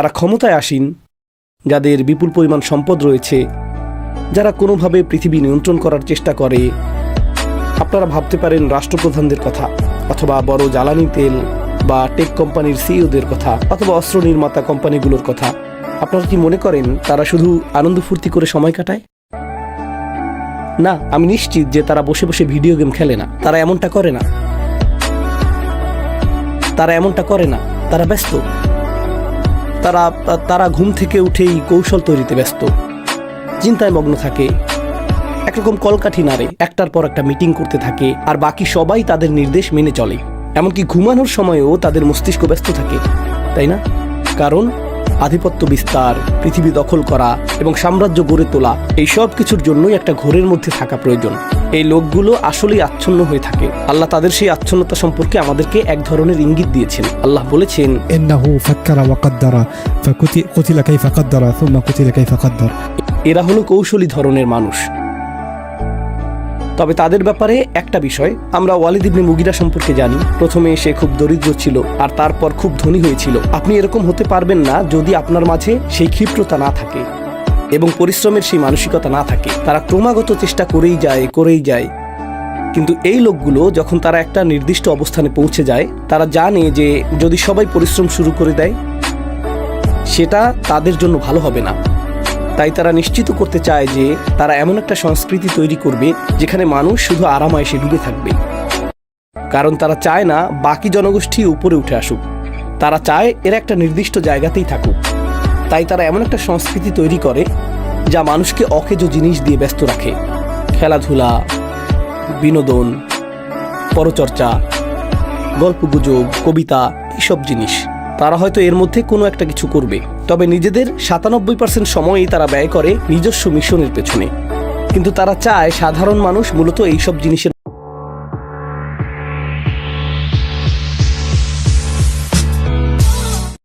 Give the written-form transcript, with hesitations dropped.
যারা ক্ষমতায় আসীন, যাদের বিপুল পরিমাণ সম্পদ রয়েছে, যারা কোনোভাবে পৃথিবী নিয়ন্ত্রণ করার চেষ্টা করে। আপনারা ভাবতে পারেন রাষ্ট্রপ্রধানদের কথা, অথবা বড় জ্বালানি তেল বা টেক কোম্পানির সিইওদের কথা, অথবা অস্ত্র নির্মাতা কোম্পানিগুলোর কথা। আপনারা কি মনে করেন তারা শুধু আনন্দ ফুর্তি করে সময় কাটায়? না, আমি নিশ্চিত যে তারা বসে বসে ভিডিও গেম খেলে না। তারা এমনটা করে না। তারা ব্যস্ত। তারা ঘুম থেকে উঠেই কৌশল তৈরিতে ব্যস্ত, চিন্তায় মগ্ন থাকে, একরকম কলকাঠি নাড়ে, একটার পর একটা মিটিং করতে থাকে, আর বাকি সবাই তাদের নির্দেশ মেনে চলে। এমনকি ঘুমানোর সময়ও তাদের মস্তিষ্ক ব্যস্ত থাকে, তাই না? কারণ আধিপত্য বিস্তার, পৃথিবী দখল করা এবং সাম্রাজ্য গড়ে তোলা, এই সব কিছুর জন্যই একটা ঘোরের মধ্যে থাকা প্রয়োজন। এই লোকগুলো আসলেই আচ্ছন্ন হয়ে থাকে। আল্লাহ তাদের সেই আচ্ছন্নতা সম্পর্কে আমাদেরকে এক ধরনের ইঙ্গিত দিয়েছেন। আল্লাহ বলেছেন, ইন্নাহু ফাক্কারা ওয়া কাদ্দারা ফাকুতিলা কাইফা কাদ্দারা সুম্মা কুতিলা কাইফা কাদ্দার। এরা হলো কৌশলী ধরনের মানুষ। তবে তাদের ব্যাপারে একটা বিষয়, আমরা ওয়ালিদ ইবনে মুগিরা সম্পর্কে জানি। প্রথমে সে খুব দরিদ্র ছিল, আর তারপর খুব ধনী হয়েছিল। আপনি এরকম হতে পারবেন না যদি আপনার মাঝে সেই ক্ষিপ্রতা না থাকে এবং পরিশ্রমের সেই মানসিকতা না থাকে। তারা ক্রমাগত চেষ্টা করেই যায়। কিন্তু এই লোকগুলো যখন তারা একটা নির্দিষ্ট অবস্থানে পৌঁছে যায়, তারা জানে যে যদি সবাই পরিশ্রম শুরু করে দেয়, সেটা তাদের জন্য ভালো হবে না। তাই তারা নিশ্চিত করতে চায় যে তারা এমন একটা সংস্কৃতি তৈরি করবে যেখানে মানুষ শুধু আরামায়েশে ডুবে থাকবে। কারণ তারা চায় না বাকি জনগোষ্ঠী উপরে উঠে আসুক, তারা চায় এরা একটা নির্দিষ্ট জায়গাতেই থাকুক। তাই তারা এমন একটা সংস্কৃতি তৈরি করে যা মানুষকে অকেজো জিনিস দিয়ে ব্যস্ত রাখে। খেলাধুলা, বিনোদন, পরচর্চা, গল্পগুজব, কবিতা, এইসব জিনিস। তারা হয়তো এর মধ্যে কোনো একটা কিছু করবে, তবে নিজেদের 97% সময়ই তারা ব্যয় করে নিজস্ব মিশনের পেছনে। কিন্তু তারা চায় সাধারণ মানুষ মূলত এইসব জিনিসের